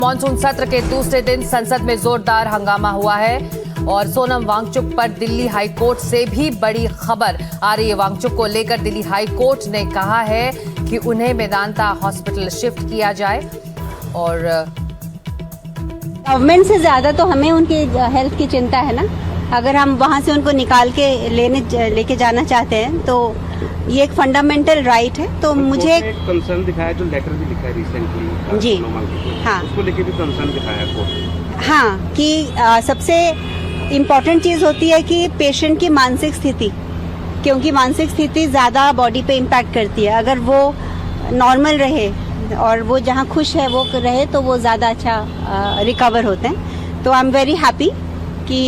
Monsoon सत्र के दूसरे दिन संसद में जोरदार हंगामा हुआ है और सोनम वांगचुक पर दिल्ली हाई कोर्ट से भी बड़ी खबर आ रही है। वांगचुक को लेकर दिल्ली हाई कोर्ट ने कहा है कि उन्हें मेदांता हॉस्पिटल शिफ्ट किया जाए और गवर्नमेंट से ज्यादा तो हमें उनकी हेल्थ की चिंता है ना। अगर हम वहां से उनको निकाल के लेके जाना चाहते हैं तो ये एक फंडामेंटल राइट है। तो मुझे एक कंसर्न दिखाया, जो लेटर भी लिखा है रिसेंटली जी, हाँ, उसको लेके भी कंसर्न दिखाया कोर्ट। हाँ, कि सबसे इम्पोर्टेंट चीज होती है कि पेशेंट की मानसिक स्थिति, क्योंकि मानसिक स्थिति ज्यादा बॉडी पे इम्पैक्ट करती है। अगर वो नॉर्मल रहे और वो जहाँ खुश है वो रहे तो वो ज्यादा अच्छा रिकवर होते हैं। तो आई एम वेरी हैप्पी कि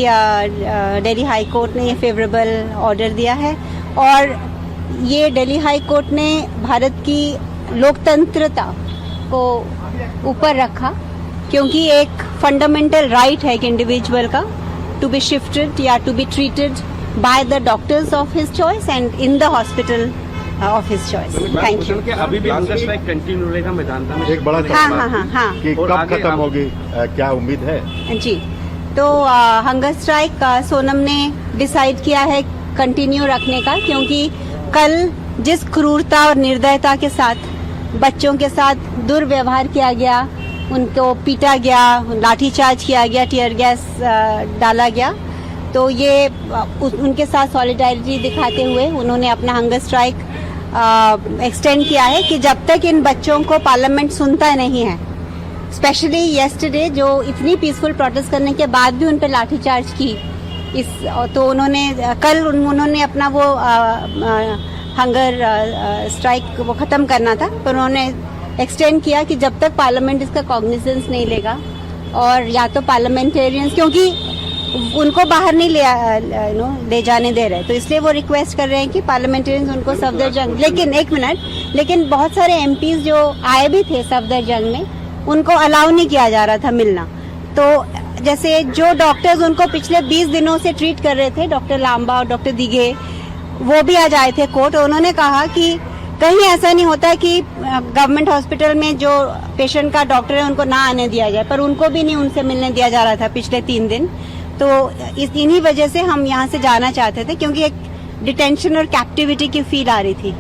दिल्ली हाई कोर्ट ने ये फेवरेबल ऑर्डर दिया है और ये दिल्ली हाई कोर्ट ने भारत की लोकतंत्रता को ऊपर रखा, क्योंकि एक फंडामेंटल राइट है एक इंडिविजुअल का टू बी शिफ्टेड या to be treated by the doctors of his choice and in the hospital of his choice. Thank you. अभी भी हंगर स्ट्राइक कंटिन्यू रहेगा मेदांता में? एक बड़ा हाँ कि कब खत्म होगी, क्या उम्मीद है? जी, तो हंगर स्ट्राइक सोनम ने डिसाइड किया है कंटिन्यू रखने का, क्योंकि कल जिस क्रूरता और निर्दयता के साथ बच्चों के साथ दुर्व्यवहार किया गया, उनको पीटा गया, लाठीचार्ज किया गया, टीयर गैस डाला गया, तो ये उनके साथ सॉलिडारिटी दिखाते हुए उन्होंने अपना हंगर स्ट्राइक एक्सटेंड किया है कि जब तक इन बच्चों को पार्लियामेंट सुनता नहीं है। स्पेशली येस्टरडे जो इतनी पीसफुल प्रोटेस्ट करने के बाद भी उन पर लाठीचार्ज की, तो उन्होंने अपना वो हंगर स्ट्राइक वो खत्म करना था, पर उन्होंने एक्सटेंड किया कि जब तक पार्लियामेंट इसका कॉग्निजेंस नहीं लेगा और या तो पार्लियामेंटेरियंस, क्योंकि उनको बाहर नहीं ले जाने दे रहे, तो इसलिए वो रिक्वेस्ट कर रहे हैं कि पार्लियामेंटेरियंस उनको सफदरजंग, लेकिन बहुत सारे एमपीज जो आए भी थे सफदरजंग में, उनको अलाउ नहीं किया जा रहा था मिलना। तो जैसे जो डॉक्टर्स उनको पिछले 20 दिनों से ट्रीट कर रहे थे, डॉक्टर लांबा और डॉक्टर दिघे, वो भी आज आए थे कोर्ट। उन्होंने कहा कि कहीं ऐसा नहीं होता कि गवर्नमेंट हॉस्पिटल में जो पेशेंट का डॉक्टर है उनको ना आने दिया जाए, पर उनको भी नहीं उनसे मिलने दिया जा रहा था पिछले 3 दिन। तो इन्हीं वजह से हम यहाँ से जाना चाहते थे, क्योंकि एक डिटेंशन और कैप्टिविटी की फील आ रही थी।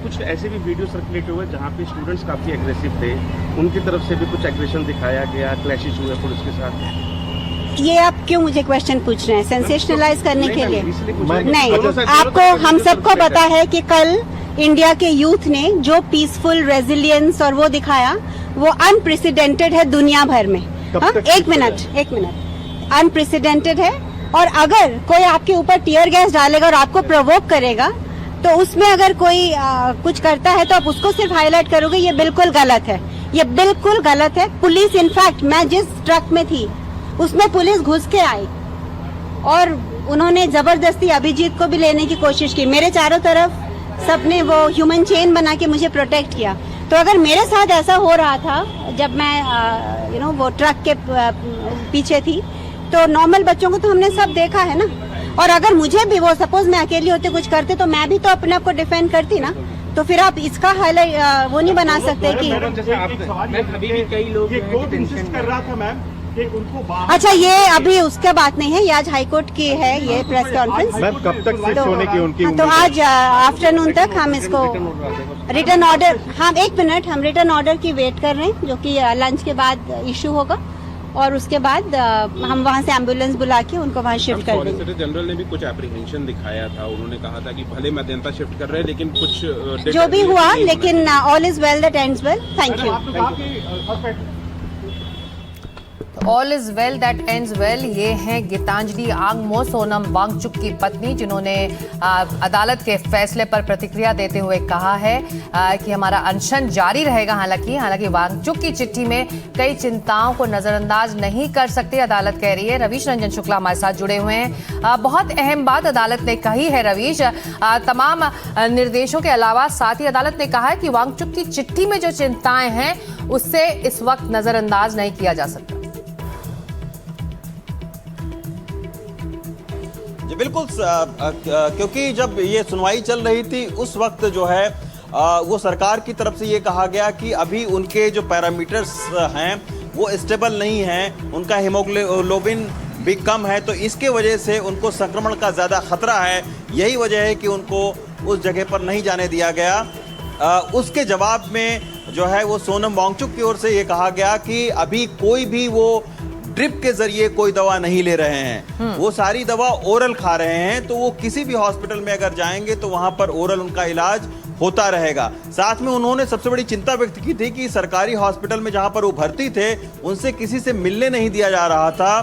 कुछ ऐसे भी वीडियो सर्कुलेट हुए जहाँ पे स्टूडेंट्स काफी एग्रेसिव थे, उनकी तरफ से भी कुछ एग्रेशन दिखाया गया, क्लैशेस हुए पुलिस के साथ। ये आप क्यों मुझे क्वेश्चन पूछ रहे हैं? सेंसेशनलाइज करने के लिए नहीं। आपको हम सबको पता है कि कल इंडिया के यूथ ने जो पीसफुल रेजिलियंस और वो दिखाया, वो अनप्रेसिडेंटेड है दुनिया भर में। एक मिनट, अनप्रेसिडेंटेड है। और अगर कोई आपके ऊपर टीयर गैस डालेगा और आपको प्रोवोक करेगा, तो उसमें अगर कोई कुछ करता है तो आप उसको सिर्फ हाईलाइट करोगे, ये बिल्कुल गलत है, ये बिल्कुल गलत है। पुलिस, इनफैक्ट मैं जिस ट्रक में थी उसमें पुलिस घुस के आई और उन्होंने जबरदस्ती अभिजीत को भी लेने की कोशिश की। मेरे चारों तरफ सबने वो ह्यूमन चेन बना के मुझे प्रोटेक्ट किया। तो अगर मेरे साथ ऐसा हो रहा था जब मैं वो ट्रक के पीछे थी, तो नॉर्मल बच्चों को तो हमने सब देखा है ना। और अगर मुझे भी वो सपोज मैं अकेली होते कुछ करते तो मैं भी तो अपने आप को डिफेंड करती ना। तो फिर आप इसका हाईलाइट वो नहीं बना सकते कि अच्छा, ये अभी उसका बात नहीं है, ये आज हाईकोर्ट की है ये प्रेस कॉन्फ्रेंस। मैम, कब तक शिफ्ट होने की उनकी तो आज आफ्टरनून तक हम इसको रिटर्न ऑर्डर, हाँ 1 मिनट, हम रिटर्न ऑर्डर की वेट कर रहे हैं, जो कि लंच के बाद इशू होगा और उसके बाद हम वहाँ से एम्बुलेंस बुला के उनको वहाँ शिफ्ट कर देंगे। सॉलिसिटर जनरल ने भी कुछ एप्रीहेंशन दिखाया था, उन्होंने कहा था कि भले मेदांता शिफ्ट कर रहे हैं लेकिन कुछ जो भी हुआ, लेकिन all is well that ends well. Thank you. All is well that ends well. ये हैं गीतांजलि आंगमो, सोनम वांगचुक की पत्नी, जिन्होंने अदालत के फैसले पर प्रतिक्रिया देते हुए कहा है कि हमारा अनशन जारी रहेगा। हालांकि वांगचुक की चिट्ठी में कई चिंताओं को नजरअंदाज नहीं कर सकते, अदालत कह रही है। रवीश रंजन शुक्ला हमारे साथ जुड़े हुए हैं। बहुत अहम बात अदालत ने कही है रवीश, तमाम निर्देशों के अलावा साथ ही अदालत ने कहा है कि वांगचुक की चिट्ठी में जो चिंताएं हैं उससे इस वक्त नजरअंदाज नहीं किया जा सकता। बिल्कुल, क्योंकि जब ये सुनवाई चल रही थी उस वक्त जो है वो सरकार की तरफ से ये कहा गया कि अभी उनके जो पैरामीटर्स हैं वो स्टेबल नहीं है, उनका हीमोग्लोबिन भी कम है, तो इसके वजह से उनको संक्रमण का ज़्यादा खतरा है। यही वजह है कि उनको उस जगह पर नहीं जाने दिया गया। उसके जवाब में जो है वो सोनम वांगचुक की ओर से ये कहा गया कि अभी कोई भी वो ड्रिप के जरिए कोई दवा नहीं ले रहे हैं, वो सारी दवा ओरल खा रहे हैं। तो वो किसी भी हॉस्पिटल में अगर जाएंगे तो वहां पर ओरल उनका इलाज होता रहेगा। साथ में उन्होंने सबसे बड़ी चिंता व्यक्त की थी कि सरकारी हॉस्पिटल में जहां पर वो भर्ती थे उनसे किसी से मिलने नहीं दिया जा रहा था,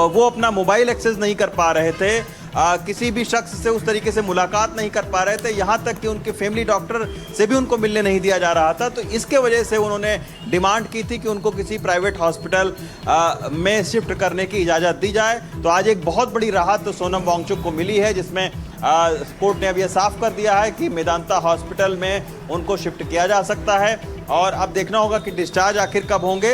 वो अपना मोबाइल एक्सेस नहीं कर पा रहे थे, किसी भी शख्स से उस तरीके से मुलाकात नहीं कर पा रहे थे, यहाँ तक कि उनके फैमिली डॉक्टर से भी उनको मिलने नहीं दिया जा रहा था। तो इसके वजह से उन्होंने डिमांड की थी कि उनको किसी प्राइवेट हॉस्पिटल में शिफ्ट करने की इजाज़त दी जाए। तो आज एक बहुत बड़ी राहत तो सोनम वांगचुक को मिली है, जिसमें कोर्ट ने अब यह साफ कर दिया है कि मेदांता हॉस्पिटल में उनको शिफ्ट किया जा सकता है। और अब देखना होगा कि डिस्चार्ज आखिर कब होंगे।